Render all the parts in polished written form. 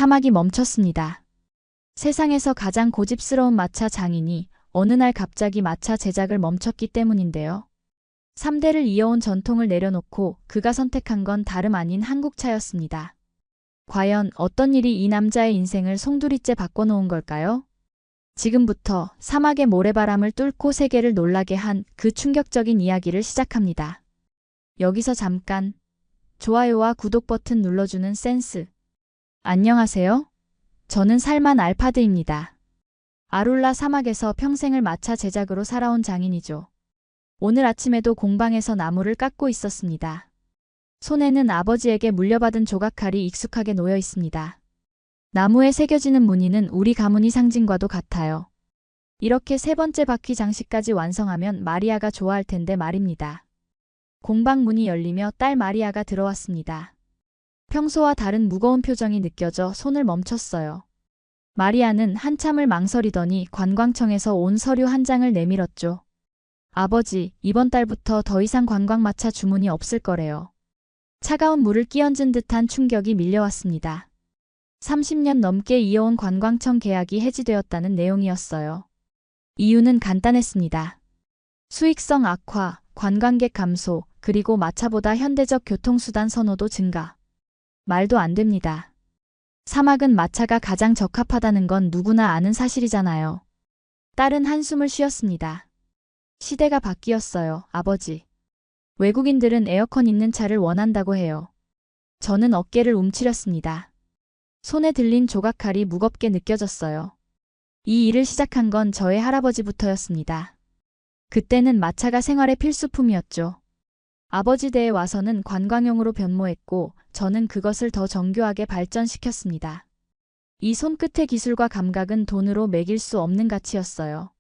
사막이 멈췄습니다. 세상에서 가장 고집스러운 마차 장인이 어느 날 갑자기 마차 제작을 멈췄기 때문인데요. 3대를 이어온 전통을 내려놓고 그가 선택한 건 다름 아닌 한국차였습니다. 과연 어떤 일이 이 남자의 인생을 송두리째 바꿔놓은 걸까요? 지금부터 사막의 모래바람을 뚫고 세계를 놀라게 한 그 충격적인 이야기를 시작합니다. 여기서 잠깐 좋아요와 구독 버튼 눌러주는 센스. 안녕하세요. 저는 살만 알파드입니다. 아룰라 사막에서 평생을 마차 제작으로 살아온 장인이죠. 오늘 아침에도 공방에서 나무를 깎고 있었습니다. 손에는 아버지에게 물려받은 조각칼이 익숙하게 놓여 있습니다. 나무에 새겨지는 무늬는 우리 가문의 상징과도 같아요. 이렇게 세 번째 바퀴 장식까지 완성하면 마리아가 좋아할 텐데 말입니다. 공방 문이 열리며 딸 마리아가 들어왔습니다. 평소와 다른 무거운 표정이 느껴져 손을 멈췄어요. 마리아는 한참을 망설이더니 관광청에서 온 서류 한 장을 내밀었죠. 아버지, 이번 달부터 더 이상 관광마차 주문이 없을 거래요. 차가운 물을 끼얹은 듯한 충격이 밀려왔습니다. 30년 넘게 이어온 관광청 계약이 해지되었다는 내용이었어요. 이유는 간단했습니다. 수익성 악화, 관광객 감소, 그리고 마차보다 현대적 교통수단 선호도 증가. 말도 안 됩니다. 사막은 마차가 가장 적합하다는 건 누구나 아는 사실이잖아요. 딸은 한숨을 쉬었습니다. 시대가 바뀌었어요, 아버지. 외국인들은 에어컨 있는 차를 원한다고 해요. 저는 어깨를 움츠렸습니다. 손에 들린 조각칼이 무겁게 느껴졌어요. 이 일을 시작한 건 저의 할아버지부터였습니다. 그때는 마차가 생활의 필수품이었죠. 아버지 대에 와서는 관광용으로 변모했고 저는 그것을 더 정교하게 발전시켰습니다. 이 손끝의 기술과 감각은 돈으로 매길 수 없는 가치였어요.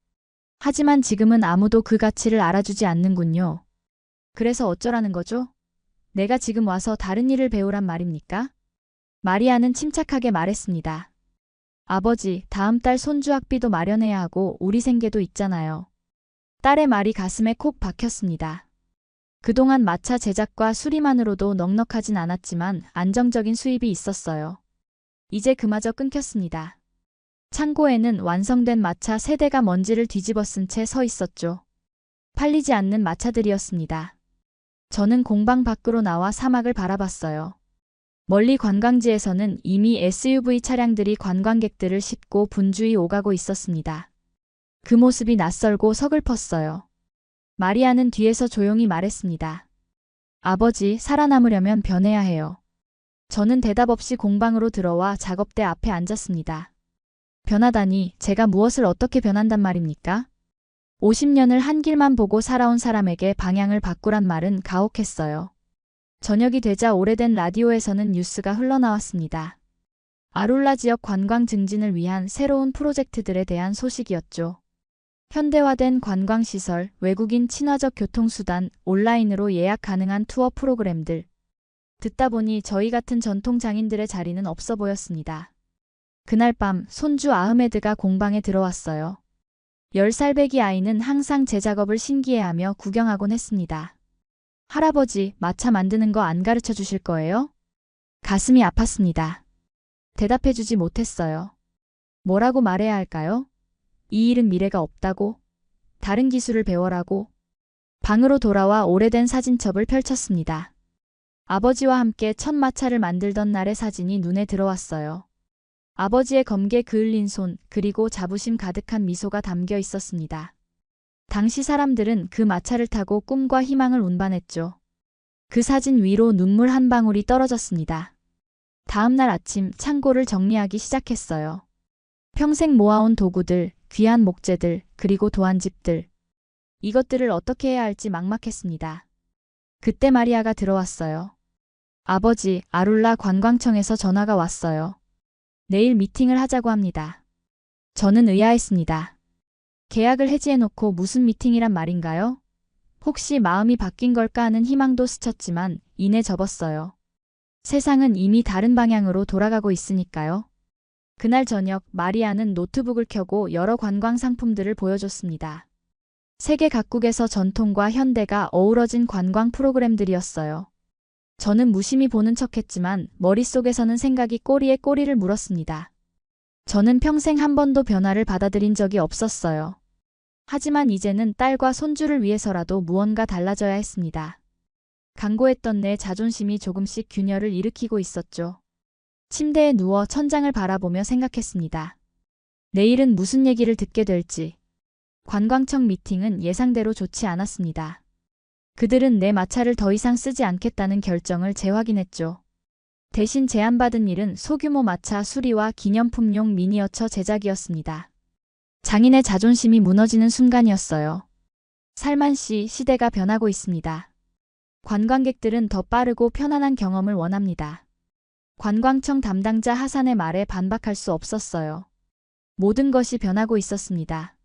하지만 지금은 아무도 그 가치를 알아주지 않는군요. 그래서 어쩌라는 거죠? 내가 지금 와서 다른 일을 배우란 말입니까? 마리아는 침착하게 말했습니다. 아버지, 다음 달 손주 학비도 마련해야 하고 우리 생계도 있잖아요. 딸의 말이 가슴에 콕 박혔습니다. 그동안 마차 제작과 수리만으로도 넉넉하진 않았지만 안정적인 수입이 있었어요. 이제 그마저 끊겼습니다. 창고에는 완성된 마차 3대가 먼지를 뒤집어 쓴 채 서 있었죠. 팔리지 않는 마차들이었습니다. 저는 공방 밖으로 나와 사막을 바라봤어요. 멀리 관광지에서는 이미 SUV 차량들이 관광객들을 싣고 분주히 오가고 있었습니다. 그 모습이 낯설고 서글펐어요. 마리아는 뒤에서 조용히 말했습니다. 아버지, 살아남으려면 변해야 해요. 저는 대답 없이 공방으로 들어와 작업대 앞에 앉았습니다. 변하다니, 제가 무엇을 어떻게 변한단 말입니까? 50년을 한 길만 보고 살아온 사람에게 방향을 바꾸란 말은 가혹했어요. 저녁이 되자 오래된 라디오에서는 뉴스가 흘러나왔습니다. 아룰라 지역 관광 증진을 위한 새로운 프로젝트들에 대한 소식이었죠. 현대화된 관광시설, 외국인 친화적 교통수단, 온라인으로 예약 가능한 투어 프로그램들. 듣다 보니 저희 같은 전통 장인들의 자리는 없어 보였습니다. 그날 밤 손주 아흐메드가 공방에 들어왔어요. 10살 배기 아이는 항상 제 작업을 신기해하며 구경하곤 했습니다. 할아버지, 마차 만드는 거 안 가르쳐 주실 거예요? 가슴이 아팠습니다. 대답해주지 못했어요. 뭐라고 말해야 할까요? 이 일은 미래가 없다고? 다른 기술을 배워라고? 방으로 돌아와 오래된 사진첩을 펼쳤습니다. 아버지와 함께 첫 마차를 만들던 날의 사진이 눈에 들어왔어요. 아버지의 검게 그을린 손, 그리고 자부심 가득한 미소가 담겨 있었습니다. 당시 사람들은 그 마차를 타고 꿈과 희망을 운반했죠. 그 사진 위로 눈물 한 방울이 떨어졌습니다. 다음 날 아침 창고를 정리하기 시작했어요. 평생 모아온 도구들, 귀한 목재들, 그리고 도안집들. 이것들을 어떻게 해야 할지 막막했습니다. 그때 마리아가 들어왔어요. 아버지, 아룰라 관광청에서 전화가 왔어요. 내일 미팅을 하자고 합니다. 저는 의아했습니다. 계약을 해지해놓고 무슨 미팅이란 말인가요? 혹시 마음이 바뀐 걸까 하는 희망도 스쳤지만 이내 접었어요. 세상은 이미 다른 방향으로 돌아가고 있으니까요. 그날 저녁 마리아는 노트북을 켜고 여러 관광 상품들을 보여줬습니다. 세계 각국에서 전통과 현대가 어우러진 관광 프로그램들이었어요. 저는 무심히 보는 척했지만 머릿속에서는 생각이 꼬리에 꼬리를 물었습니다. 저는 평생 한 번도 변화를 받아들인 적이 없었어요. 하지만 이제는 딸과 손주를 위해서라도 무언가 달라져야 했습니다. 강고했던 내 자존심이 조금씩 균열을 일으키고 있었죠. 침대에 누워 천장을 바라보며 생각했습니다. 내일은 무슨 얘기를 듣게 될지. 관광청 미팅은 예상대로 좋지 않았습니다. 그들은 내 마차를 더 이상 쓰지 않겠다는 결정을 재확인했죠. 대신 제안받은 일은 소규모 마차 수리와 기념품용 미니어처 제작이었습니다. 장인의 자존심이 무너지는 순간이었어요. 살만 씨, 시대가 변하고 있습니다. 관광객들은 더 빠르고 편안한 경험을 원합니다. 관광청 담당자 하산의 말에 반박할 수 없었어요. 모든 것이 변하고 있었습니다.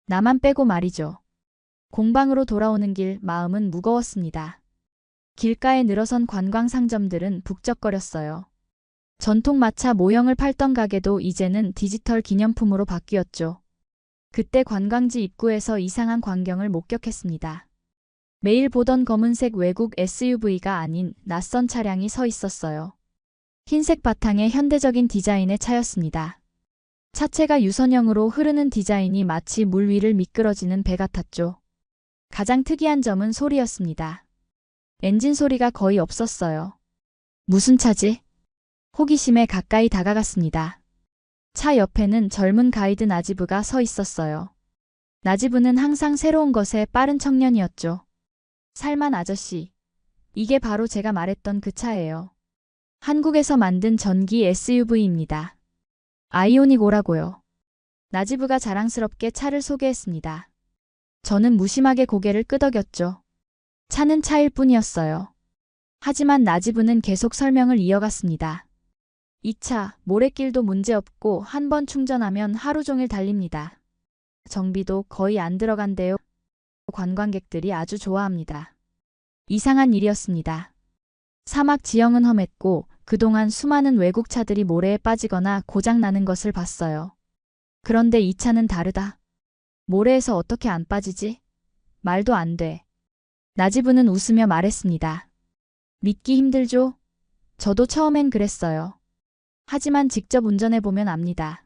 나만 빼고 말이죠. 공방으로 돌아오는 길 마음은 무거웠습니다. 길가에 늘어선 관광 상점들은 북적거렸어요. 전통 마차 모형을 팔던 가게도 이제는 디지털 기념품으로 바뀌었죠. 그때 관광지 입구에서 이상한 광경을 목격했습니다. 매일 보던 검은색 외국 SUV가 아닌 낯선 차량이 서 있었어요. 흰색 바탕에 현대적인 디자인의 차였습니다. 차체가 유선형으로 흐르는 디자인이 마치 물 위를 미끄러지는 배 같았죠. 가장 특이한 점은 소리였습니다. 엔진 소리가 거의 없었어요. 무슨 차지? 호기심에 가까이 다가갔습니다. 차 옆에는 젊은 가이드 나지브가 서 있었어요. 나지브는 항상 새로운 것에 빠른 청년이었죠. 살만 아저씨. 이게 바로 제가 말했던 그 차예요. 한국에서 만든 전기 SUV입니다. 아이오닉 오라고요. 나지브가 자랑스럽게 차를 소개했습니다. 저는 무심하게 고개를 끄덕였죠. 차는 차일 뿐이었어요. 하지만 나지브는 계속 설명을 이어갔습니다. 이 차, 모래길도 문제없고 한 번 충전하면 하루 종일 달립니다. 정비도 거의 안 들어간대요. 관광객들이 아주 좋아합니다. 이상한 일이었습니다. 사막 지형은 험했고 그동안 수많은 외국 차들이 모래에 빠지거나 고장나는 것을 봤어요. 그런데 이 차는 다르다. 모래에서 어떻게 안 빠지지? 말도 안 돼. 나지브는 웃으며 말했습니다. 믿기 힘들죠? 저도 처음엔 그랬어요. 하지만 직접 운전해보면 압니다.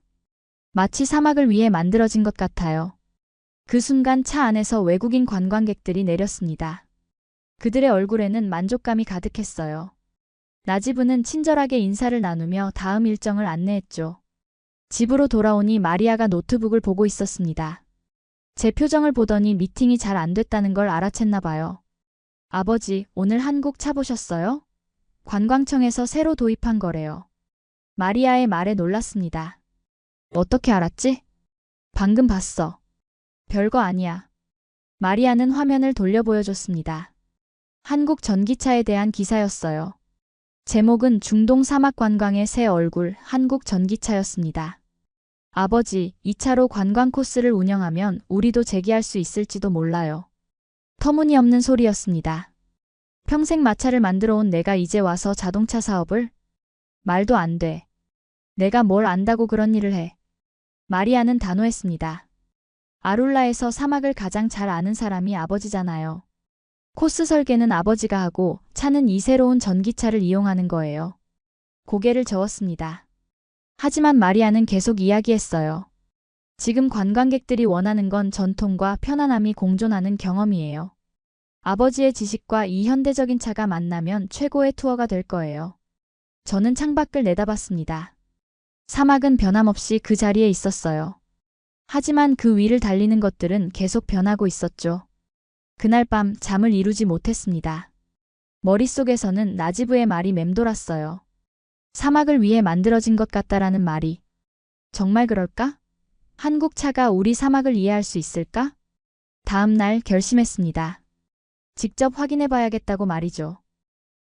마치 사막을 위해 만들어진 것 같아요. 그 순간 차 안에서 외국인 관광객들이 내렸습니다. 그들의 얼굴에는 만족감이 가득했어요. 나지브는 친절하게 인사를 나누며 다음 일정을 안내했죠. 집으로 돌아오니 마리아가 노트북을 보고 있었습니다. 제 표정을 보더니 미팅이 잘 안 됐다는 걸 알아챘나 봐요. 아버지, 오늘 한국 차 보셨어요? 관광청에서 새로 도입한 거래요. 마리아의 말에 놀랐습니다. 어떻게 알았지? 방금 봤어. 별거 아니야. 마리아는 화면을 돌려 보여줬습니다. 한국 전기차에 대한 기사였어요. 제목은 중동 사막 관광의 새 얼굴 한국 전기차였습니다. 아버지, 이 차로 관광 코스를 운영하면 우리도 재기할 수 있을지도 몰라요. 터무니없는 소리였습니다. 평생 마차를 만들어 온 내가 이제 와서 자동차 사업을? 말도 안 돼. 내가 뭘 안다고 그런 일을 해. 마리아는 단호했습니다. 아룰라에서 사막을 가장 잘 아는 사람이 아버지잖아요. 코스 설계는 아버지가 하고 차는 이 새로운 전기차를 이용하는 거예요. 고개를 저었습니다. 하지만 마리아는 계속 이야기했어요. 지금 관광객들이 원하는 건 전통과 편안함이 공존하는 경험이에요. 아버지의 지식과 이 현대적인 차가 만나면 최고의 투어가 될 거예요. 저는 창밖을 내다봤습니다. 사막은 변함없이 그 자리에 있었어요. 하지만 그 위를 달리는 것들은 계속 변하고 있었죠. 그날 밤 잠을 이루지 못했습니다. 머릿속에서는 나지브의 말이 맴돌았어요. 사막을 위해 만들어진 것 같다라는 말이. 정말 그럴까? 한국 차가 우리 사막을 이해할 수 있을까? 다음 날 결심했습니다. 직접 확인해 봐야겠다고 말이죠.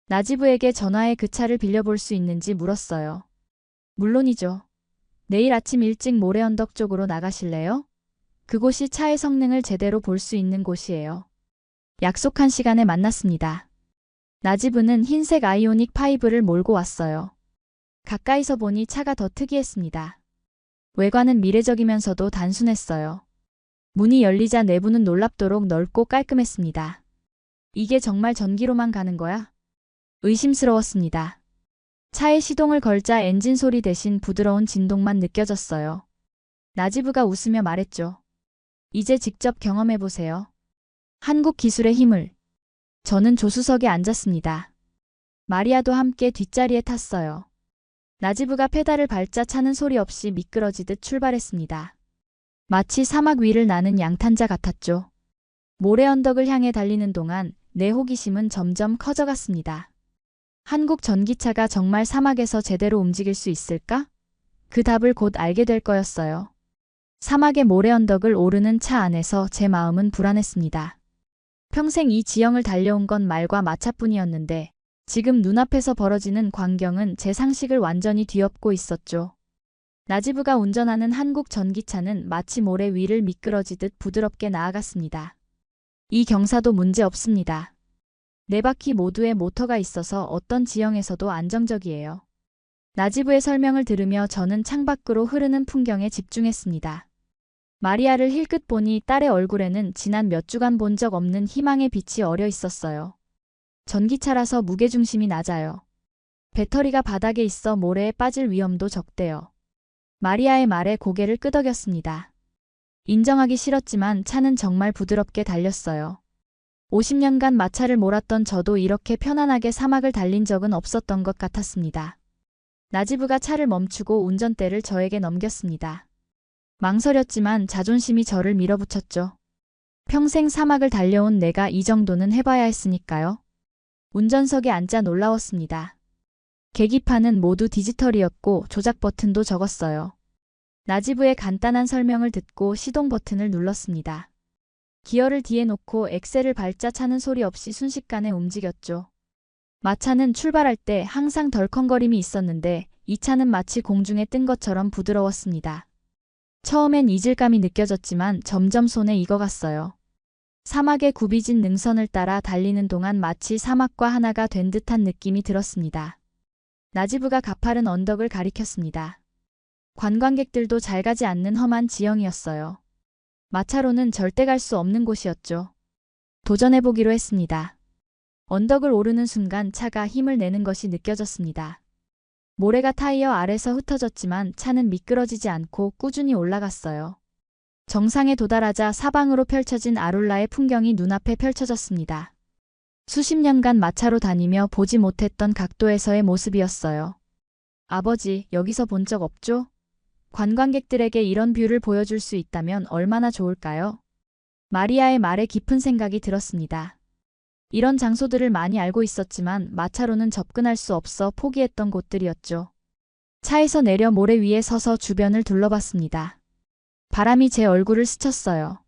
나지브에게 전화해 그 차를 빌려볼 수 있는지 물었어요. 물론이죠. 내일 아침 일찍 모래언덕 쪽으로 나가실래요? 그곳이 차의 성능을 제대로 볼 수 있는 곳이에요. 약속한 시간에 만났습니다. 나지브는 흰색 아이오닉 5를 몰고 왔어요. 가까이서 보니 차가 더 특이했습니다. 외관은 미래적이면서도 단순했어요. 문이 열리자 내부는 놀랍도록 넓고 깔끔했습니다. 이게 정말 전기로만 가는 거야? 의심스러웠습니다. 차에 시동을 걸자 엔진 소리 대신 부드러운 진동만 느껴졌어요. 나지부가 웃으며 말했죠. 이제 직접 경험해보세요. 한국 기술의 힘을. 저는 조수석에 앉았습니다. 마리아도 함께 뒷자리에 탔어요. 나지부가 페달을 밟자 차는 소리 없이 미끄러지듯 출발했습니다. 마치 사막 위를 나는 양탄자 같았죠. 모래 언덕을 향해 달리는 동안 내 호기심은 점점 커져갔습니다. 한국 전기차가 정말 사막에서 제대로 움직일 수 있을까? 그 답을 곧 알게 될 거였어요. 사막의 모래 언덕을 오르는 차 안에서 제 마음은 불안했습니다. 평생 이 지형을 달려온 건 말과 마차뿐이었는데 지금 눈앞에서 벌어지는 광경은 제 상식을 완전히 뒤엎고 있었죠. 나지부가 운전하는 한국 전기차는 마치 모래 위를 미끄러지듯 부드럽게 나아갔습니다. 이 경사도 문제 없습니다. 네 바퀴 모두에 모터가 있어서 어떤 지형에서도 안정적이에요. 나지부의 설명을 들으며 저는 창밖으로 흐르는 풍경에 집중했습니다. 마리아를 힐끗 보니 딸의 얼굴에는 지난 몇 주간 본 적 없는 희망의 빛이 어려 있었어요. 전기차라서 무게중심이 낮아요. 배터리가 바닥에 있어 모래에 빠질 위험도 적대요. 마리아의 말에 고개를 끄덕였습니다. 인정하기 싫었지만 차는 정말 부드럽게 달렸어요. 50년간 마차를 몰았던 저도 이렇게 편안하게 사막을 달린 적은 없었던 것 같았습니다. 나지부가 차를 멈추고 운전대를 저에게 넘겼습니다. 망설였지만 자존심이 저를 밀어붙였죠. 평생 사막을 달려온 내가 이 정도는 해봐야 했으니까요. 운전석에 앉아 놀라웠습니다. 계기판은 모두 디지털이었고 조작 버튼도 적었어요. 나지부의 간단한 설명을 듣고 시동 버튼을 눌렀습니다. 기어를 뒤에 놓고 엑셀을 밟자 차는 소리 없이 순식간에 움직였죠. 마차는 출발할 때 항상 덜컹거림이 있었는데 이 차는 마치 공중에 뜬 것처럼 부드러웠습니다. 처음엔 이질감이 느껴졌지만 점점 손에 익어갔어요. 사막의 굽이진 능선을 따라 달리는 동안 마치 사막과 하나가 된 듯한 느낌이 들었습니다. 나지부가 가파른 언덕을 가리켰습니다. 관광객들도 잘 가지 않는 험한 지형이었어요. 마차로는 절대 갈 수 없는 곳이었죠. 도전해보기로 했습니다. 언덕을 오르는 순간 차가 힘을 내는 것이 느껴졌습니다. 모래가 타이어 아래서 흩어졌지만 차는 미끄러지지 않고 꾸준히 올라갔어요. 정상에 도달하자 사방으로 펼쳐진 아룰라의 풍경이 눈앞에 펼쳐졌습니다. 수십 년간 마차로 다니며 보지 못했던 각도에서의 모습이었어요. 아버지, 여기서 본 적 없죠? 관광객들에게 이런 뷰를 보여줄 수 있다면 얼마나 좋을까요? 마리아의 말에 깊은 생각이 들었습니다. 이런 장소들을 많이 알고 있었지만 마차로는 접근할 수 없어 포기했던 곳들이었죠. 차에서 내려 모래 위에 서서 주변을 둘러봤습니다. 바람이 제 얼굴을 스쳤어요.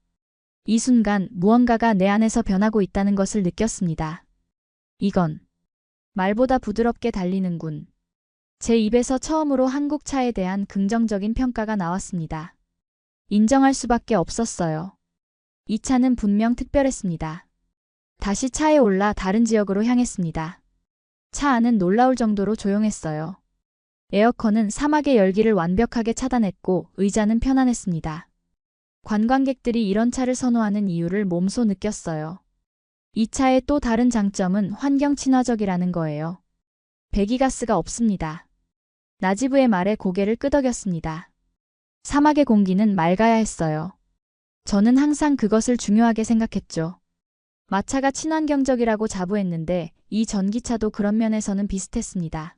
이 순간 무언가가 내 안에서 변하고 있다는 것을 느꼈습니다. 이건 말보다 부드럽게 달리는군. 제 입에서 처음으로 한국 차에 대한 긍정적인 평가가 나왔습니다. 인정할 수밖에 없었어요. 이 차는 분명 특별했습니다. 다시 차에 올라 다른 지역으로 향했습니다. 차 안은 놀라울 정도로 조용했어요. 에어컨은 사막의 열기를 완벽하게 차단했고 의자는 편안했습니다. 관광객들이 이런 차를 선호하는 이유를 몸소 느꼈어요. 이 차의 또 다른 장점은 환경 친화적이라는 거예요. 배기가스가 없습니다. 나지부의 말에 고개를 끄덕였습니다. 사막의 공기는 맑아야 했어요. 저는 항상 그것을 중요하게 생각했죠. 마차가 친환경적이라고 자부했는데 이 전기차도 그런 면에서는 비슷했습니다.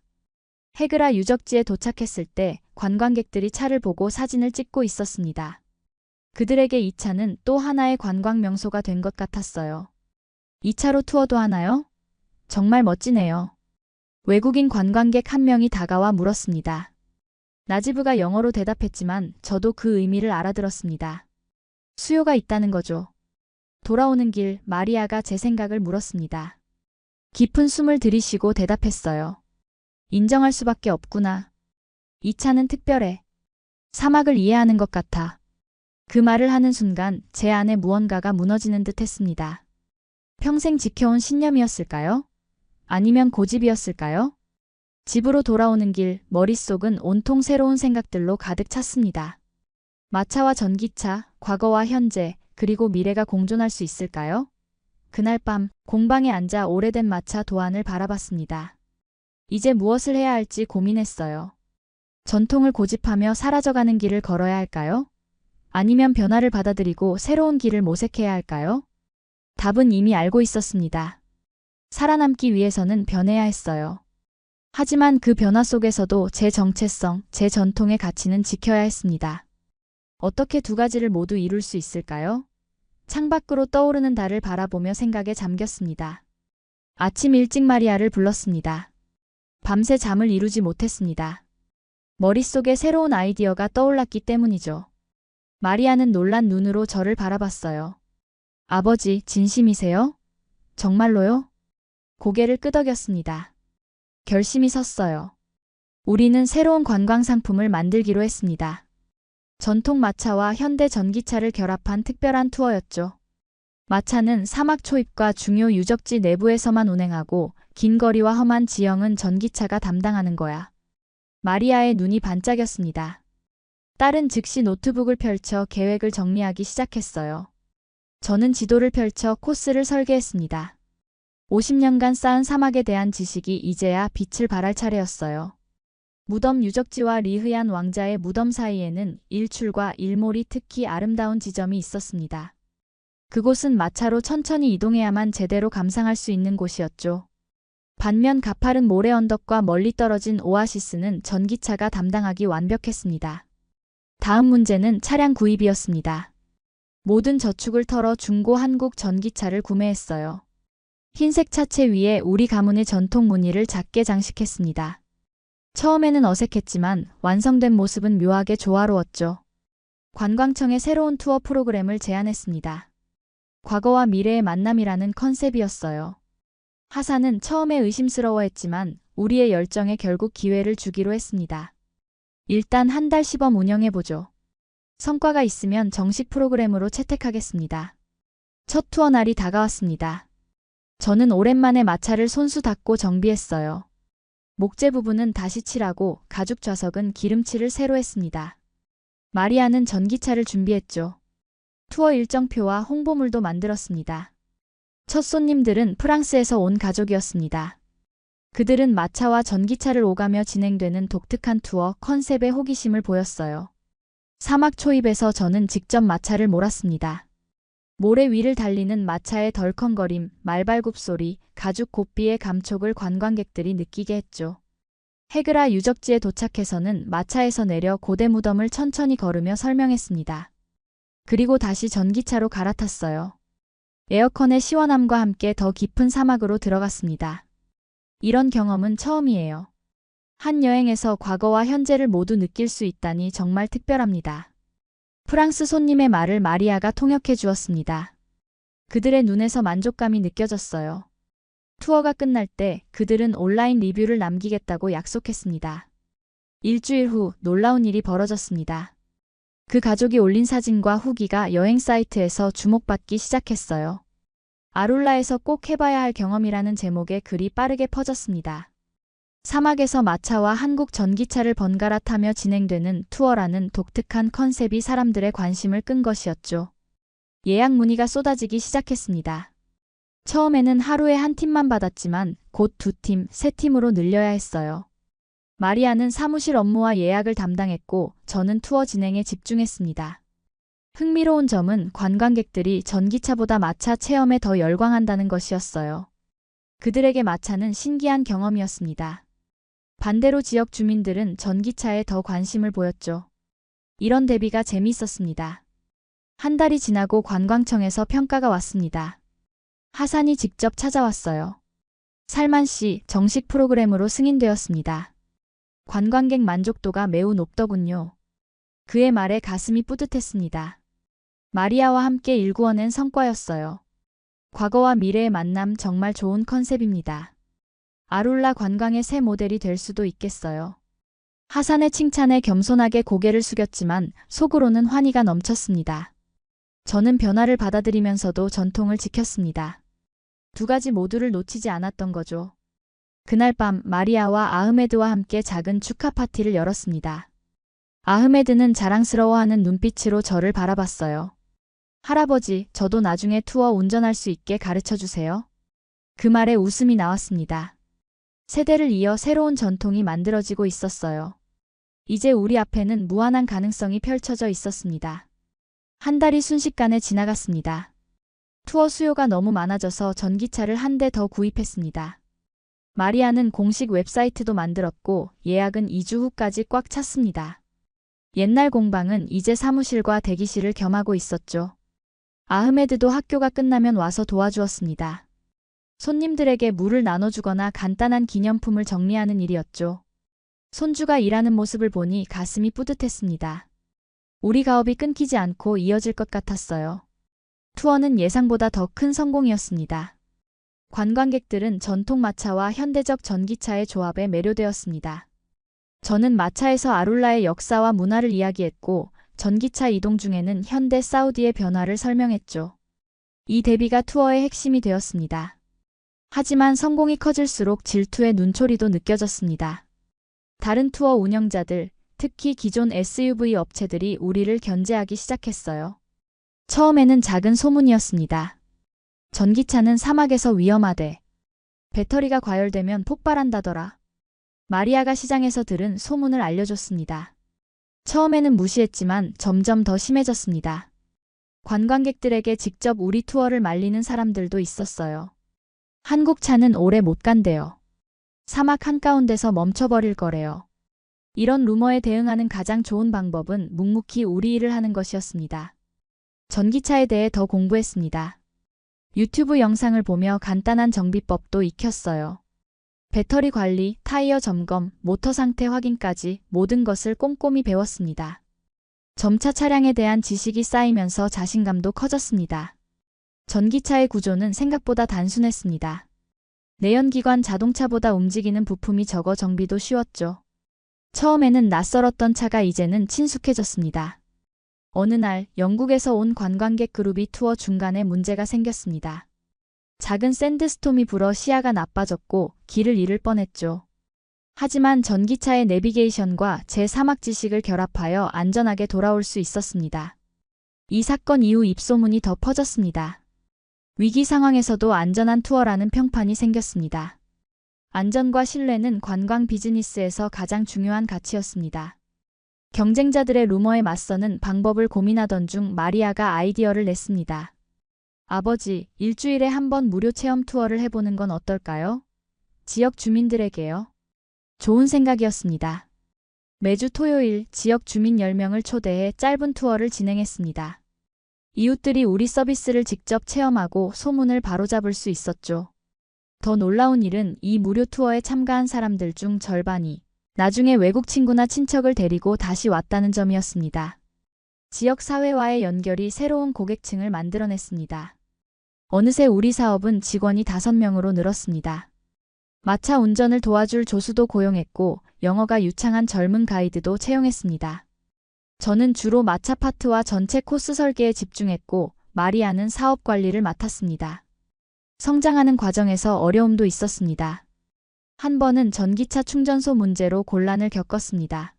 헤그라 유적지에 도착했을 때 관광객들이 차를 보고 사진을 찍고 있었습니다. 그들에게 이 차는 또 하나의 관광 명소가 된 것 같았어요. 이 차로 투어도 하나요? 정말 멋지네요. 외국인 관광객 한 명이 다가와 물었습니다. 나지부가 영어로 대답했지만 저도 그 의미를 알아들었습니다. 수요가 있다는 거죠. 돌아오는 길 마리아가 제 생각을 물었습니다. 깊은 숨을 들이쉬고 대답했어요. 인정할 수밖에 없구나. 이 차는 특별해. 사막을 이해하는 것 같아. 그 말을 하는 순간 제 안에 무언가가 무너지는 듯 했습니다. 평생 지켜온 신념이었을까요? 아니면 고집이었을까요? 집으로 돌아오는 길 머릿속은 온통 새로운 생각들로 가득 찼습니다. 마차와 전기차, 과거와 현재, 그리고 미래가 공존할 수 있을까요? 그날 밤 공방에 앉아 오래된 마차 도안을 바라봤습니다. 이제 무엇을 해야 할지 고민했어요. 전통을 고집하며 사라져가는 길을 걸어야 할까요? 아니면 변화를 받아들이고 새로운 길을 모색해야 할까요? 답은 이미 알고 있었습니다. 살아남기 위해서는 변해야 했어요. 하지만 그 변화 속에서도 제 정체성, 제 전통의 가치는 지켜야 했습니다. 어떻게 두 가지를 모두 이룰 수 있을까요? 창밖으로 떠오르는 달을 바라보며 생각에 잠겼습니다. 아침 일찍 마리아를 불렀습니다. 밤새 잠을 이루지 못했습니다. 머릿속에 새로운 아이디어가 떠올랐기 때문이죠. 마리아는 놀란 눈으로 저를 바라봤어요. 아버지, 진심이세요? 정말로요? 고개를 끄덕였습니다. 결심이 섰어요. 우리는 새로운 관광 상품을 만들기로 했습니다. 전통 마차와 현대 전기차를 결합한 특별한 투어였죠. 마차는 사막 초입과 중요 유적지 내부에서만 운행하고 긴 거리와 험한 지형은 전기차가 담당하는 거야. 마리아의 눈이 반짝였습니다. 딸은 즉시 노트북을 펼쳐 계획을 정리하기 시작했어요. 저는 지도를 펼쳐 코스를 설계했습니다. 50년간 쌓은 사막에 대한 지식이 이제야 빛을 발할 차례였어요. 무덤 유적지와 리흐얀 왕자의 무덤 사이에는 일출과 일몰이 특히 아름다운 지점이 있었습니다. 그곳은 마차로 천천히 이동해야만 제대로 감상할 수 있는 곳이었죠. 반면 가파른 모래 언덕과 멀리 떨어진 오아시스는 전기차가 담당하기 완벽했습니다. 다음 문제는 차량 구입이었습니다. 모든 저축을 털어 중고 한국 전기차를 구매했어요. 흰색 차체 위에 우리 가문의 전통 무늬를 작게 장식했습니다. 처음에는 어색했지만 완성된 모습은 묘하게 조화로웠죠. 관광청의 새로운 투어 프로그램을 제안했습니다. 과거와 미래의 만남이라는 컨셉이었어요. 하사는 처음에 의심스러워했지만 우리의 열정에 결국 기회를 주기로 했습니다. 일단 한 달 시범 운영해보죠. 성과가 있으면 정식 프로그램으로 채택하겠습니다. 첫 투어 날이 다가왔습니다. 저는 오랜만에 마차를 손수 닦고 정비했어요. 목재 부분은 다시 칠하고 가죽 좌석은 기름칠을 새로 했습니다. 마리아는 전기차를 준비했죠. 투어 일정표와 홍보물도 만들었습니다. 첫 손님들은 프랑스에서 온 가족이었습니다. 그들은 마차와 전기차를 오가며 진행되는 독특한 투어 컨셉에 호기심을 보였어요. 사막 초입에서 저는 직접 마차를 몰았습니다. 모래 위를 달리는 마차의 덜컹거림, 말발굽 소리, 가죽 고삐의 감촉을 관광객들이 느끼게 했죠. 헤그라 유적지에 도착해서는 마차에서 내려 고대 무덤을 천천히 걸으며 설명했습니다. 그리고 다시 전기차로 갈아탔어요. 에어컨의 시원함과 함께 더 깊은 사막으로 들어갔습니다. 이런 경험은 처음이에요. 한 여행에서 과거와 현재를 모두 느낄 수 있다니 정말 특별합니다. 프랑스 손님의 말을 마리아가 통역해 주었습니다. 그들의 눈에서 만족감이 느껴졌어요. 투어가 끝날 때 그들은 온라인 리뷰를 남기겠다고 약속했습니다. 일주일 후 놀라운 일이 벌어졌습니다. 그 가족이 올린 사진과 후기가 여행 사이트에서 주목받기 시작했어요. 아룰라에서 꼭 해봐야 할 경험이라는 제목의 글이 빠르게 퍼졌습니다. 사막에서 마차와 한국 전기차를 번갈아 타며 진행되는 투어라는 독특한 컨셉이 사람들의 관심을 끈 것이었죠. 예약 문의가 쏟아지기 시작했습니다. 처음에는 하루에 한 팀만 받았지만 곧 두 팀, 세 팀으로 늘려야 했어요. 마리아는 사무실 업무와 예약을 담당했고 저는 투어 진행에 집중했습니다. 흥미로운 점은 관광객들이 전기차보다 마차 체험에 더 열광한다는 것이었어요. 그들에게 마차는 신기한 경험이었습니다. 반대로 지역 주민들은 전기차에 더 관심을 보였죠. 이런 대비가 재미있었습니다. 한 달이 지나고 관광청에서 평가가 왔습니다. 하산이 직접 찾아왔어요. 살만 씨 정식 프로그램으로 승인되었습니다. 관광객 만족도가 매우 높더군요. 그의 말에 가슴이 뿌듯했습니다. 마리아와 함께 일구어낸 성과였어요. 과거와 미래의 만남 정말 좋은 컨셉입니다. 아룰라 관광의 새 모델이 될 수도 있겠어요. 하산의 칭찬에 겸손하게 고개를 숙였지만 속으로는 환희가 넘쳤습니다. 저는 변화를 받아들이면서도 전통을 지켰습니다. 두 가지 모두를 놓치지 않았던 거죠. 그날 밤 마리아와 아흐메드와 함께 작은 축하 파티를 열었습니다. 아흐메드는 자랑스러워하는 눈빛으로 저를 바라봤어요. 할아버지, 저도 나중에 투어 운전할 수 있게 가르쳐 주세요. 그 말에 웃음이 나왔습니다. 세대를 이어 새로운 전통이 만들어지고 있었어요. 이제 우리 앞에는 무한한 가능성이 펼쳐져 있었습니다. 한 달이 순식간에 지나갔습니다. 투어 수요가 너무 많아져서 전기차를 한 대 더 구입했습니다. 마리아는 공식 웹사이트도 만들었고 예약은 2주 후까지 꽉 찼습니다. 옛날 공방은 이제 사무실과 대기실을 겸하고 있었죠. 아흐메드도 학교가 끝나면 와서 도와주었습니다. 손님들에게 물을 나눠주거나 간단한 기념품을 정리하는 일이었죠. 손주가 일하는 모습을 보니 가슴이 뿌듯했습니다. 우리 가업이 끊기지 않고 이어질 것 같았어요. 투어는 예상보다 더 큰 성공이었습니다. 관광객들은 전통 마차와 현대적 전기차의 조합에 매료되었습니다. 저는 마차에서 아룰라의 역사와 문화를 이야기했고 전기차 이동 중에는 현대 사우디의 변화를 설명했죠. 이 대비가 투어의 핵심이 되었습니다. 하지만 성공이 커질수록 질투의 눈초리도 느껴졌습니다. 다른 투어 운영자들, 특히 기존 SUV 업체들이 우리를 견제하기 시작했어요. 처음에는 작은 소문이었습니다. 전기차는 사막에서 위험하대. 배터리가 과열되면 폭발한다더라. 마리아가 시장에서 들은 소문을 알려줬습니다. 처음에는 무시했지만 점점 더 심해졌습니다. 관광객들에게 직접 우리 투어를 말리는 사람들도 있었어요. 한국 차는 오래 못 간대요. 사막 한가운데서 멈춰버릴 거래요. 이런 루머에 대응하는 가장 좋은 방법은 묵묵히 우리 일을 하는 것이었습니다. 전기차에 대해 더 공부했습니다. 유튜브 영상을 보며 간단한 정비법도 익혔어요. 배터리 관리, 타이어 점검, 모터 상태 확인까지 모든 것을 꼼꼼히 배웠습니다. 점차 차량에 대한 지식이 쌓이면서 자신감도 커졌습니다. 전기차의 구조는 생각보다 단순했습니다. 내연기관 자동차보다 움직이는 부품이 적어 정비도 쉬웠죠. 처음에는 낯설었던 차가 이제는 친숙해졌습니다. 어느 날 영국에서 온 관광객 그룹이 투어 중간에 문제가 생겼습니다. 작은 샌드스톰이 불어 시야가 나빠졌고 길을 잃을 뻔했죠. 하지만 전기차의 내비게이션과 제 사막 지식을 결합하여 안전하게 돌아올 수 있었습니다. 이 사건 이후 입소문이 더 퍼졌습니다. 위기 상황에서도 안전한 투어라는 평판이 생겼습니다. 안전과 신뢰는 관광 비즈니스에서 가장 중요한 가치였습니다. 경쟁자들의 루머에 맞서는 방법을 고민하던 중 마리아가 아이디어를 냈습니다. 아버지, 일주일에 한 번 무료 체험 투어를 해보는 건 어떨까요? 지역 주민들에게요. 좋은 생각이었습니다. 매주 토요일 지역 주민 10명을 초대해 짧은 투어를 진행했습니다. 이웃들이 우리 서비스를 직접 체험하고 소문을 바로잡을 수 있었죠. 더 놀라운 일은 이 무료 투어에 참가한 사람들 중 절반이 나중에 외국 친구나 친척을 데리고 다시 왔다는 점이었습니다. 지역 사회와의 연결이 새로운 고객층을 만들어냈습니다. 어느새 우리 사업은 직원이 5명으로 늘었습니다. 마차 운전을 도와줄 조수도 고용했고 영어가 유창한 젊은 가이드도 채용했습니다. 저는 주로 마차 파트와 전체 코스 설계에 집중했고 마리아는 사업 관리를 맡았습니다. 성장하는 과정에서 어려움도 있었습니다. 한 번은 전기차 충전소 문제로 곤란을 겪었습니다.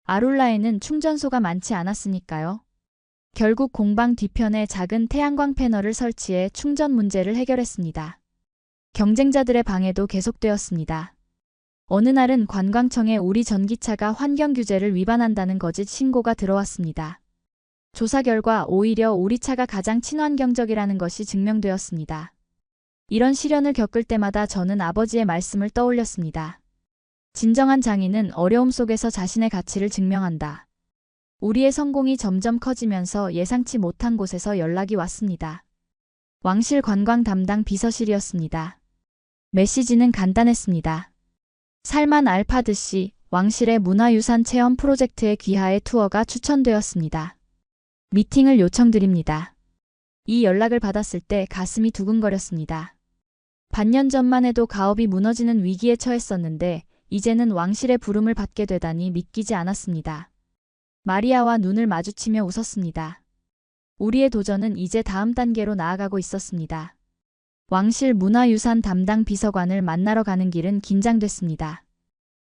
아룰라에는 충전소가 많지 않았으니까요. 결국 공방 뒤편에 작은 태양광 패널을 설치해 충전 문제를 해결했습니다. 경쟁자들의 방해도 계속되었습니다. 어느 날은 관광청에 우리 전기차가 환경 규제를 위반한다는 거짓 신고가 들어왔습니다. 조사 결과 오히려 우리 차가 가장 친환경적이라는 것이 증명되었습니다. 이런 시련을 겪을 때마다 저는 아버지의 말씀을 떠올렸습니다. 진정한 장인은 어려움 속에서 자신의 가치를 증명한다. 우리의 성공이 점점 커지면서 예상치 못한 곳에서 연락이 왔습니다. 왕실 관광 담당 비서실이었습니다. 메시지는 간단했습니다. 살만 알파드 씨, 왕실의 문화유산 체험 프로젝트에 귀하의 투어가 추천되었습니다. 미팅을 요청드립니다. 이 연락을 받았을 때 가슴이 두근거렸습니다. 반년 전만 해도 가업이 무너지는 위기에 처했었는데 이제는 왕실의 부름을 받게 되다니 믿기지 않았습니다. 마리아와 눈을 마주치며 웃었습니다. 우리의 도전은 이제 다음 단계로 나아가고 있었습니다. 왕실 문화유산 담당 비서관을 만나러 가는 길은 긴장됐습니다.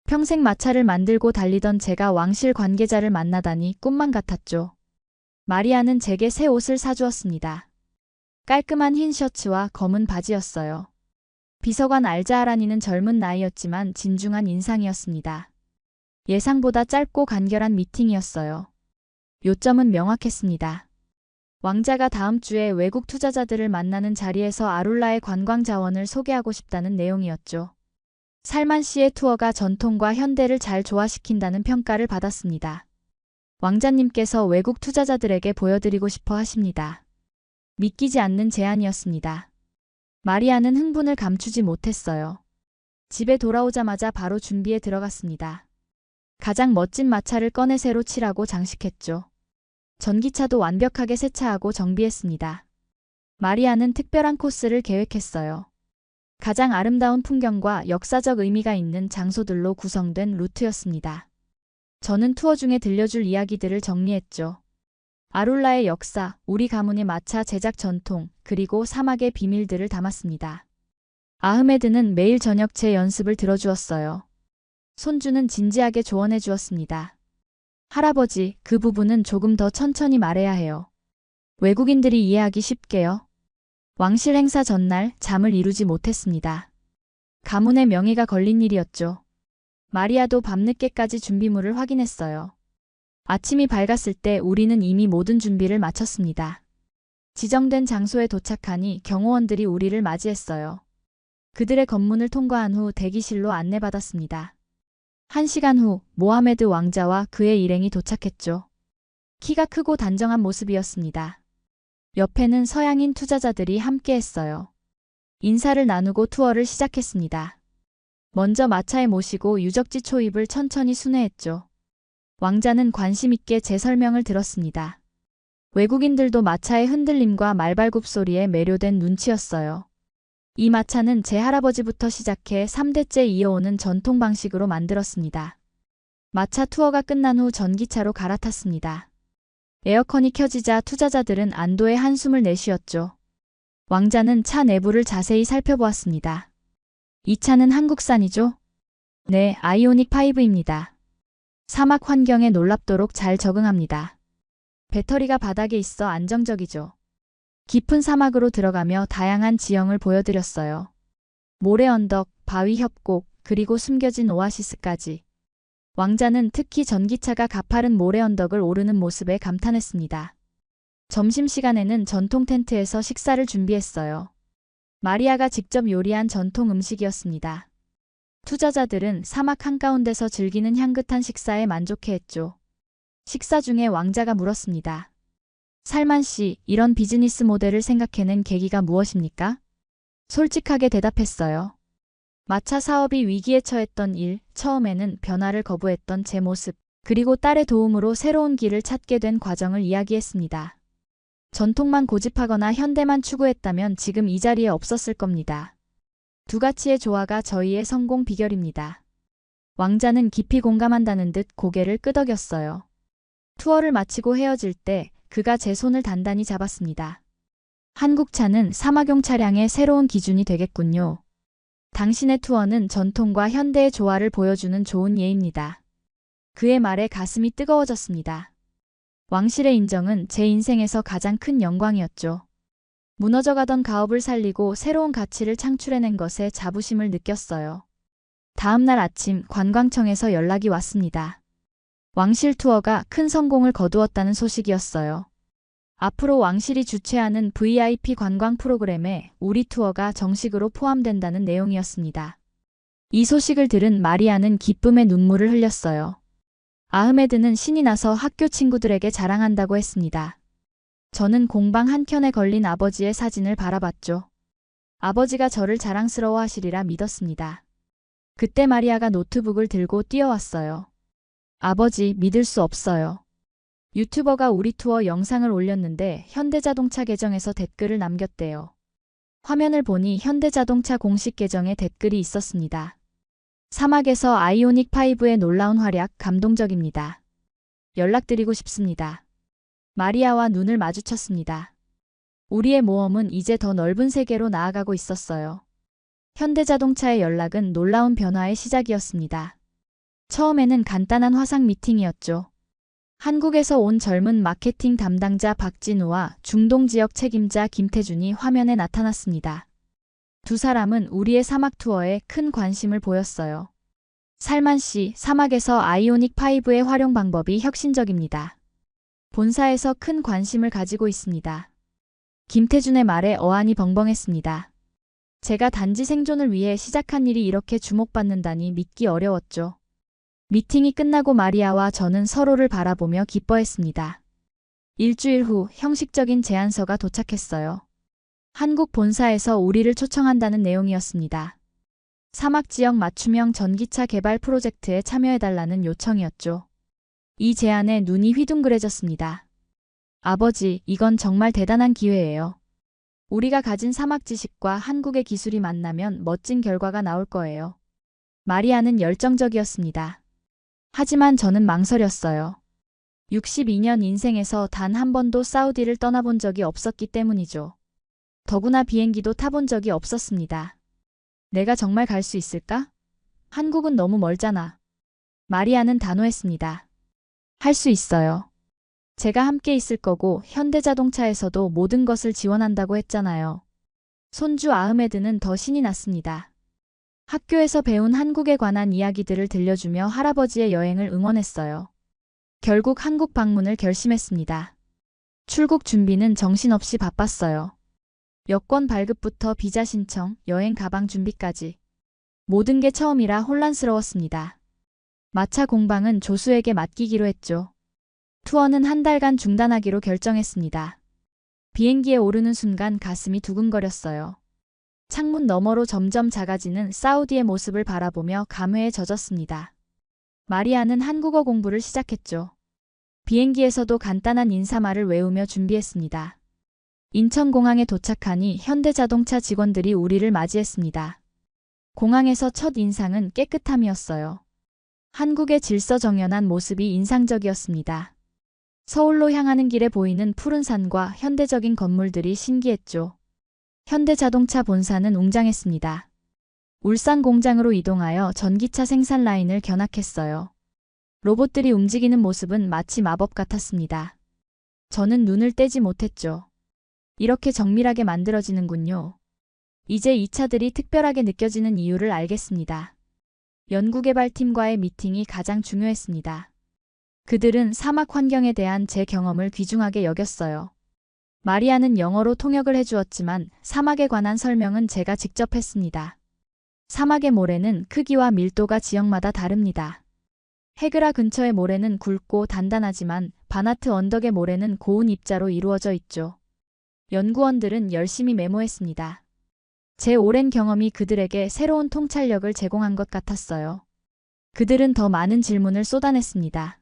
평생 마차를 만들고 달리던 제가 왕실 관계자를 만나다니 꿈만 같았죠. 마리아는 제게 새 옷을 사주었습니다. 깔끔한 흰 셔츠와 검은 바지였어요. 비서관 알자하라니는 젊은 나이였지만 진중한 인상이었습니다. 예상보다 짧고 간결한 미팅이었어요. 요점은 명확했습니다. 왕자가 다음 주에 외국 투자자들을 만나는 자리에서 아룰라의 관광 자원을 소개하고 싶다는 내용이었죠. 살만 씨의 투어가 전통과 현대를 잘 조화시킨다는 평가를 받았습니다. 왕자님께서 외국 투자자들에게 보여드리고 싶어 하십니다. 믿기지 않는 제안이었습니다. 마리아는 흥분을 감추지 못했어요. 집에 돌아오자마자 바로 준비에 들어갔습니다. 가장 멋진 마차를 꺼내 새로 칠하고 장식했죠. 전기차도 완벽하게 세차하고 정비했습니다. 마리아는 특별한 코스를 계획했어요. 가장 아름다운 풍경과 역사적 의미가 있는 장소들로 구성된 루트였습니다. 저는 투어 중에 들려줄 이야기들을 정리했죠. 아룰라의 역사, 우리 가문의 마차 제작 전통, 그리고 사막의 비밀들을 담았습니다. 아흐메드는 매일 저녁 제 연습을 들어주었어요. 손주는 진지하게 조언해 주었습니다. 할아버지, 그 부분은 조금 더 천천히 말해야 해요. 외국인들이 이해하기 쉽게요. 왕실 행사 전날 잠을 이루지 못했습니다. 가문의 명예가 걸린 일이었죠. 마리아도 밤늦게까지 준비물을 확인했어요. 아침이 밝았을 때 우리는 이미 모든 준비를 마쳤습니다. 지정된 장소에 도착하니 경호원들이 우리를 맞이했어요. 그들의 검문을 통과한 후 대기실로 안내받았습니다. 1시간 후 모하메드 왕자와 그의 일행이 도착했죠. 키가 크고 단정한 모습이었습니다. 옆에는 서양인 투자자들이 함께했어요. 인사를 나누고 투어를 시작했습니다. 먼저 마차에 모시고 유적지 초입을 천천히 순회했죠. 왕자는 관심 있게 제 설명을 들었습니다. 외국인들도 마차의 흔들림과 말발굽 소리에 매료된 눈치였어요. 이 마차는 제 할아버지부터 시작해 3대째 이어오는 전통 방식으로 만들었습니다. 마차 투어가 끝난 후 전기차로 갈아탔습니다. 에어컨이 켜지자 투자자들은 안도의 한숨을 내쉬었죠. 왕자는 차 내부를 자세히 살펴보았습니다. 이 차는 한국산이죠? 네, 아이오닉 5입니다. 사막 환경에 놀랍도록 잘 적응합니다. 배터리가 바닥에 있어 안정적이죠. 깊은 사막으로 들어가며 다양한 지형을 보여드렸어요. 모래 언덕, 바위 협곡, 그리고 숨겨진 오아시스까지. 왕자는 특히 전기차가 가파른 모래 언덕을 오르는 모습에 감탄했습니다. 점심시간에는 전통 텐트에서 식사를 준비했어요. 마리아가 직접 요리한 전통 음식이었습니다. 투자자들은 사막 한가운데서 즐기는 향긋한 식사에 만족해했죠. 식사 중에 왕자가 물었습니다. 살만 씨, 이런 비즈니스 모델을 생각해낸 계기가 무엇입니까? 솔직하게 대답했어요. 마차 사업이 위기에 처했던 일, 처음에는 변화를 거부했던 제 모습, 그리고 딸의 도움으로 새로운 길을 찾게 된 과정을 이야기했습니다. 전통만 고집하거나 현대만 추구했다면 지금 이 자리에 없었을 겁니다. 두 가치의 조화가 저희의 성공 비결입니다. 왕자는 깊이 공감한다는 듯 고개를 끄덕였어요. 투어를 마치고 헤어질 때 그가 제 손을 단단히 잡았습니다. 한국차는 사막용 차량의 새로운 기준이 되겠군요. 당신의 투어는 전통과 현대의 조화를 보여주는 좋은 예입니다. 그의 말에 가슴이 뜨거워졌습니다. 왕실의 인정은 제 인생에서 가장 큰 영광이었죠. 무너져가던 가업을 살리고 새로운 가치를 창출해낸 것에 자부심을 느꼈어요. 다음 날 아침 관광청에서 연락이 왔습니다. 왕실 투어가 큰 성공을 거두었다는 소식이었어요. 앞으로 왕실이 주최하는 VIP 관광 프로그램에 우리 투어가 정식으로 포함된다는 내용이었습니다. 이 소식을 들은 마리아는 기쁨의 눈물을 흘렸어요. 아흐메드는 신이 나서 학교 친구들에게 자랑한다고 했습니다. 저는 공방 한켠에 걸린 아버지의 사진을 바라봤죠. 아버지가 저를 자랑스러워하시리라 믿었습니다. 그때 마리아가 노트북을 들고 뛰어왔어요. 아버지, 믿을 수 없어요. 유튜버가 우리 투어 영상을 올렸는데 현대자동차 계정에서 댓글을 남겼대요. 화면을 보니 현대자동차 공식 계정에 댓글이 있었습니다. 사막에서 아이오닉 5의 놀라운 활약 감동적입니다. 연락드리고 싶습니다. 마리아와 눈을 마주쳤습니다. 우리의 모험은 이제 더 넓은 세계로 나아가고 있었어요. 현대자동차의 연락은 놀라운 변화의 시작이었습니다. 처음에는 간단한 화상 미팅이었죠. 한국에서 온 젊은 마케팅 담당자 박진우와 중동 지역 책임자 김태준이 화면에 나타났습니다. 두 사람은 우리의 사막 투어에 큰 관심을 보였어요. 살만 씨, 사막에서 아이오닉 5의 활용 방법이 혁신적입니다. 본사에서 큰 관심을 가지고 있습니다. 김태준의 말에 어안이 벙벙했습니다. 제가 단지 생존을 위해 시작한 일이 이렇게 주목받는다니 믿기 어려웠죠. 미팅이 끝나고 마리아와 저는 서로를 바라보며 기뻐했습니다. 일주일 후 형식적인 제안서가 도착했어요. 한국 본사에서 우리를 초청한다는 내용이었습니다. 사막 지역 맞춤형 전기차 개발 프로젝트에 참여해달라는 요청이었죠. 이 제안에 눈이 휘둥그레졌습니다. 아버지, 이건 정말 대단한 기회예요. 우리가 가진 사막 지식과 한국의 기술이 만나면 멋진 결과가 나올 거예요. 마리아는 열정적이었습니다. 하지만 저는 망설였어요. 62년 인생에서 단 한 번도 사우디를 떠나본 적이 없었기 때문이죠. 더구나 비행기도 타본 적이 없었습니다. 내가 정말 갈 수 있을까? 한국은 너무 멀잖아. 마리아는 단호했습니다. 할 수 있어요. 제가 함께 있을 거고 현대자동차에서도 모든 것을 지원한다고 했잖아요. 손주 아흐메드는 더 신이 났습니다. 학교에서 배운 한국에 관한 이야기들을 들려주며 할아버지의 여행을 응원했어요. 결국 한국 방문을 결심했습니다. 출국 준비는 정신없이 바빴어요. 여권 발급부터 비자 신청, 여행 가방 준비까지. 모든 게 처음이라 혼란스러웠습니다. 마차 공방은 조수에게 맡기기로 했죠. 투어는 한 달간 중단하기로 결정했습니다. 비행기에 오르는 순간 가슴이 두근거렸어요. 창문 너머로 점점 작아지는 사우디의 모습을 바라보며 감회에 젖었습니다. 마리아는 한국어 공부를 시작했죠. 비행기에서도 간단한 인사말을 외우며 준비했습니다. 인천공항에 도착하니 현대자동차 직원들이 우리를 맞이했습니다. 공항에서 첫 인상은 깨끗함이었어요. 한국의 질서정연한 모습이 인상적이었습니다. 서울로 향하는 길에 보이는 푸른 산과 현대적인 건물들이 신기했죠. 현대자동차 본사는 웅장했습니다. 울산 공장으로 이동하여 전기차 생산 라인을 견학했어요. 로봇들이 움직이는 모습은 마치 마법 같았습니다. 저는 눈을 떼지 못했죠. 이렇게 정밀하게 만들어지는군요. 이제 이 차들이 특별하게 느껴지는 이유를 알겠습니다. 연구개발팀과의 미팅이 가장 중요했습니다. 그들은 사막 환경에 대한 제 경험을 귀중하게 여겼어요. 마리아는 영어로 통역을 해주었지만 사막에 관한 설명은 제가 직접 했습니다. 사막의 모래는 크기와 밀도가 지역마다 다릅니다. 헤그라 근처의 모래는 굵고 단단하지만 바나트 언덕의 모래는 고운 입자로 이루어져 있죠. 연구원들은 열심히 메모했습니다. 제 오랜 경험이 그들에게 새로운 통찰력을 제공한 것 같았어요. 그들은 더 많은 질문을 쏟아냈습니다.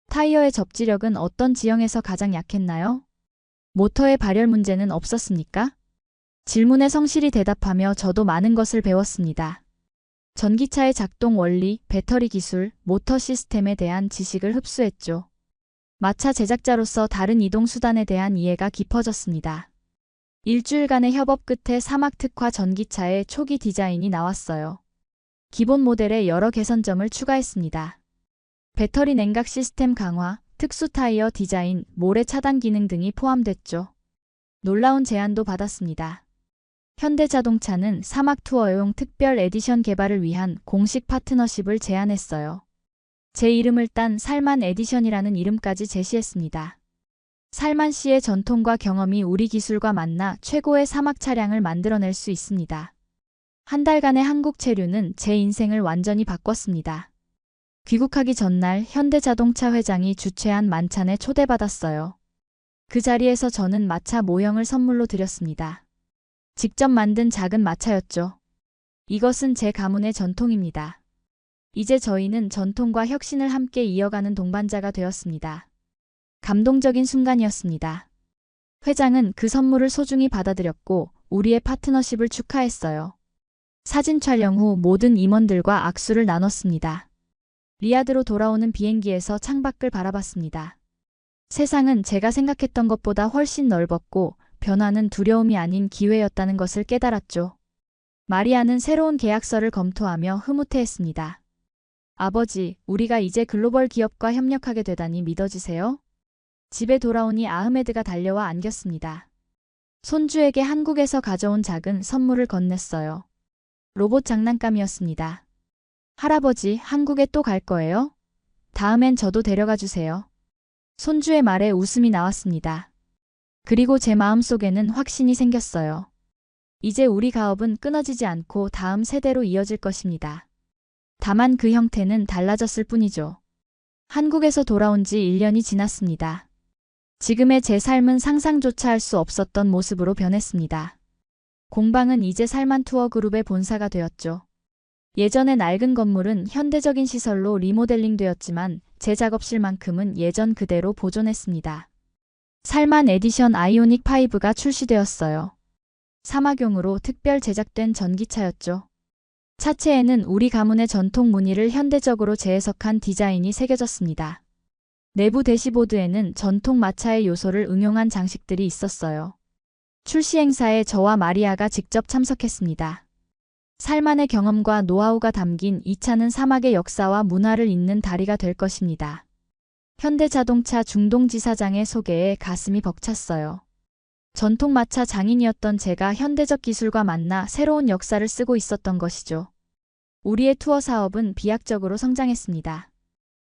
타이어의 접지력은 어떤 지형에서 가장 약했나요? 모터의 발열 문제는 없었습니까? 질문에 성실히 대답하며 저도 많은 것을 배웠습니다. 전기차의 작동 원리, 배터리 기술, 모터 시스템에 대한 지식을 흡수했죠. 마차 제작자로서 다른 이동수단에 대한 이해가 깊어졌습니다. 일주일간의 협업 끝에 사막 특화 전기차의 초기 디자인이 나왔어요. 기본 모델에 여러 개선점을 추가했습니다. 배터리 냉각 시스템 강화, 특수 타이어 디자인, 모래 차단 기능 등이 포함됐죠. 놀라운 제안도 받았습니다. 현대자동차는 사막 투어용 특별 에디션 개발을 위한 공식 파트너십을 제안했어요. 제 이름을 딴 살만 에디션이라는 이름까지 제시했습니다. 살만 씨의 전통과 경험이 우리 기술과 만나 최고의 사막 차량을 만들어낼 수 있습니다. 한 달간의 한국 체류는 제 인생을 완전히 바꿨습니다. 귀국하기 전날 현대자동차 회장이 주최한 만찬에 초대받았어요. 그 자리에서 저는 마차 모형을 선물로 드렸습니다. 직접 만든 작은 마차였죠. 이것은 제 가문의 전통입니다. 이제 저희는 전통과 혁신을 함께 이어가는 동반자가 되었습니다. 감동적인 순간이었습니다. 회장은 그 선물을 소중히 받아들였고 우리의 파트너십을 축하했어요. 사진 촬영 후 모든 임원들과 악수를 나눴습니다. 리야드로 돌아오는 비행기에서 창밖을 바라봤습니다. 세상은 제가 생각했던 것보다 훨씬 넓었고 변화는 두려움이 아닌 기회였다는 것을 깨달았죠. 마리아는 새로운 계약서를 검토하며 흐뭇해했습니다. 아버지, 우리가 이제 글로벌 기업과 협력하게 되다니 믿어지세요? 집에 돌아오니 아흐메드가 달려와 안겼습니다. 손주에게 한국에서 가져온 작은 선물을 건넸어요. 로봇 장난감이었습니다. 할아버지, 한국에 또 갈 거예요? 다음엔 저도 데려가 주세요. 손주의 말에 웃음이 나왔습니다. 그리고 제 마음속에는 확신이 생겼어요. 이제 우리 가업은 끊어지지 않고 다음 세대로 이어질 것입니다. 다만 그 형태는 달라졌을 뿐이죠. 한국에서 돌아온 지 1년이 지났습니다. 지금의 제 삶은 상상조차 할 수 없었던 모습으로 변했습니다. 공방은 이제 살만 투어 그룹의 본사가 되었죠. 예전의 낡은 건물은 현대적인 시설로 리모델링 되었지만 제 작업실만큼은 예전 그대로 보존했습니다. 살만 에디션 아이오닉 5가 출시되었어요. 사막용으로 특별 제작된 전기차였죠. 차체에는 우리 가문의 전통 무늬를 현대적으로 재해석한 디자인이 새겨졌습니다. 내부 대시보드에는 전통 마차의 요소를 응용한 장식들이 있었어요. 출시 행사에 저와 마리아가 직접 참석했습니다. 살만의 경험과 노하우가 담긴 이 차는 사막의 역사와 문화를 잇는 다리가 될 것입니다. 현대자동차 중동지사장의 소개에 가슴이 벅찼어요. 전통 마차 장인이었던 제가 현대적 기술과 만나 새로운 역사를 쓰고 있었던 것이죠. 우리의 투어 사업은 비약적으로 성장했습니다.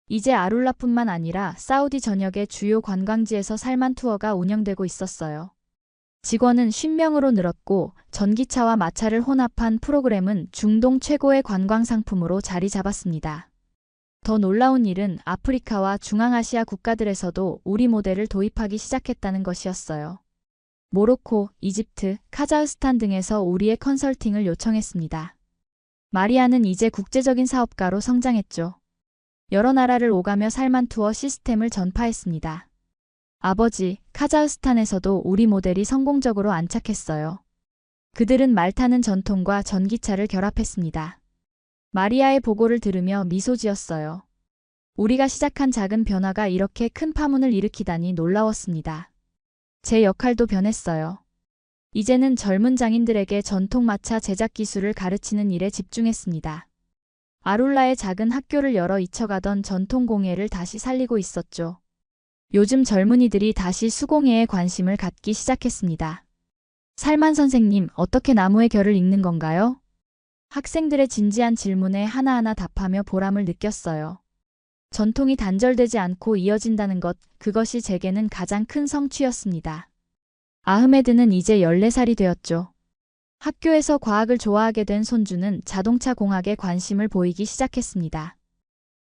이제 아룰라뿐만 아니라 사우디 전역의 주요 관광지에서 살만 투어가 운영되고 있었어요. 직원은 50명으로 늘었고 전기차와 마차를 혼합한 프로그램은 중동 최고의 관광 상품으로 자리 잡았습니다. 더 놀라운 일은 아프리카와 중앙아시아 국가들에서도 우리 모델을 도입하기 시작했다는 것이었어요. 모로코, 이집트, 카자흐스탄 등에서 우리의 컨설팅을 요청했습니다. 마리아는 이제 국제적인 사업가로 성장했죠. 여러 나라를 오가며 살만 투어 시스템을 전파했습니다. 아버지, 카자흐스탄에서도 우리 모델이 성공적으로 안착했어요. 그들은 말 타는 전통과 전기차를 결합했습니다. 마리아의 보고를 들으며 미소 지었어요. 우리가 시작한 작은 변화가 이렇게 큰 파문을 일으키다니 놀라웠습니다. 제 역할도 변했어요. 이제는 젊은 장인들에게 전통 마차 제작 기술을 가르치는 일에 집중했습니다. 아룰라의 작은 학교를 열어 잊혀가던 전통 공예를 다시 살리고 있었죠. 요즘 젊은이들이 다시 수공예에 관심을 갖기 시작했습니다. 살만 선생님, 어떻게 나무의 결을 읽는 건가요? 학생들의 진지한 질문에 하나하나 답하며 보람을 느꼈어요. 전통이 단절되지 않고 이어진다는 것, 그것이 제게는 가장 큰 성취였습니다. 아흐메드는 이제 14살이 되었죠. 학교에서 과학을 좋아하게 된 손주는 자동차 공학에 관심을 보이기 시작했습니다.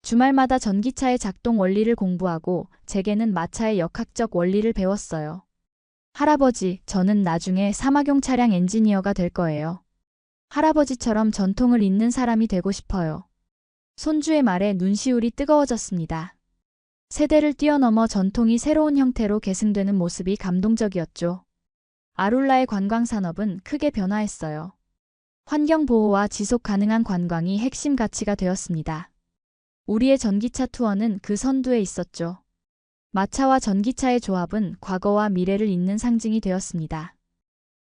주말마다 전기차의 작동 원리를 공부하고 제게는 마차의 역학적 원리를 배웠어요. 할아버지, 저는 나중에 사막용 차량 엔지니어가 될 거예요. 할아버지처럼 전통을 잇는 사람이 되고 싶어요. 손주의 말에 눈시울이 뜨거워졌습니다. 세대를 뛰어넘어 전통이 새로운 형태로 계승되는 모습이 감동적이었죠. 아룰라의 관광산업은 크게 변화했어요. 환경보호와 지속 가능한 관광이 핵심 가치가 되었습니다. 우리의 전기차 투어는 그 선두에 있었죠. 마차와 전기차의 조합은 과거와 미래를 잇는 상징이 되었습니다.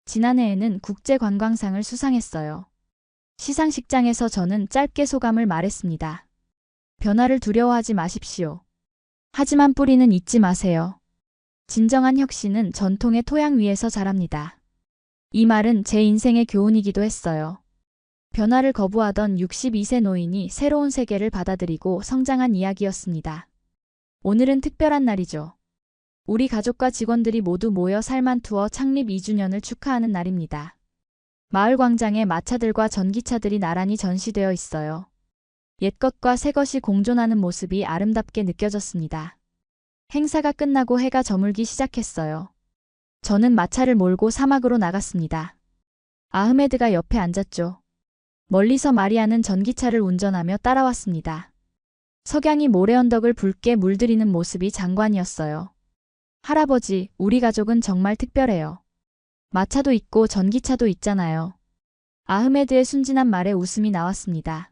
지난해에는 국제관광상을 수상했어요. 시상식장에서 저는 짧게 소감을 말했습니다. 변화를 두려워하지 마십시오. 하지만 뿌리는 잊지 마세요. 진정한 혁신은 전통의 토양 위에서 자랍니다. 이 말은 제 인생의 교훈이기도 했어요. 변화를 거부하던 62세 노인이 새로운 세계를 받아들이고 성장한 이야기였습니다. 오늘은 특별한 날이죠. 우리 가족과 직원들이 모두 모여 살만 투어 창립 2주년을 축하하는 날입니다. 마을 광장에 마차들과 전기차들이 나란히 전시되어 있어요. 옛것과 새것이 공존하는 모습이 아름답게 느껴졌습니다. 행사가 끝나고 해가 저물기 시작했어요. 저는 마차를 몰고 사막으로 나갔습니다. 아흐메드가 옆에 앉았죠. 멀리서 마리아는 전기차를 운전하며 따라왔습니다. 석양이 모래 언덕을 붉게 물들이는 모습이 장관이었어요. 할아버지, 우리 가족은 정말 특별해요. 마차도 있고 전기차도 있잖아요. 아흐메드의 순진한 말에 웃음이 나왔습니다.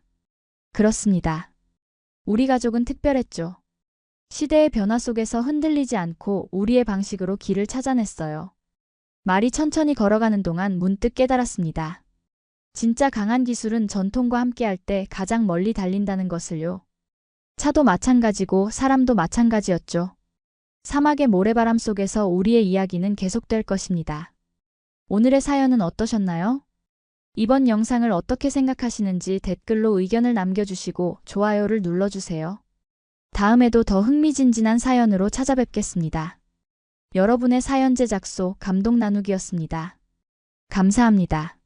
그렇습니다. 우리 가족은 특별했죠. 시대의 변화 속에서 흔들리지 않고 우리의 방식으로 길을 찾아냈어요. 말이 천천히 걸어가는 동안 문득 깨달았습니다. 진짜 강한 기술은 전통과 함께할 때 가장 멀리 달린다는 것을요. 차도 마찬가지고 사람도 마찬가지였죠. 사막의 모래바람 속에서 우리의 이야기는 계속될 것입니다. 오늘의 사연은 어떠셨나요? 이번 영상을 어떻게 생각하시는지 댓글로 의견을 남겨주시고 좋아요를 눌러주세요. 다음에도 더 흥미진진한 사연으로 찾아뵙겠습니다. 여러분의 사연 제작소 감동 나누기였습니다. 감사합니다.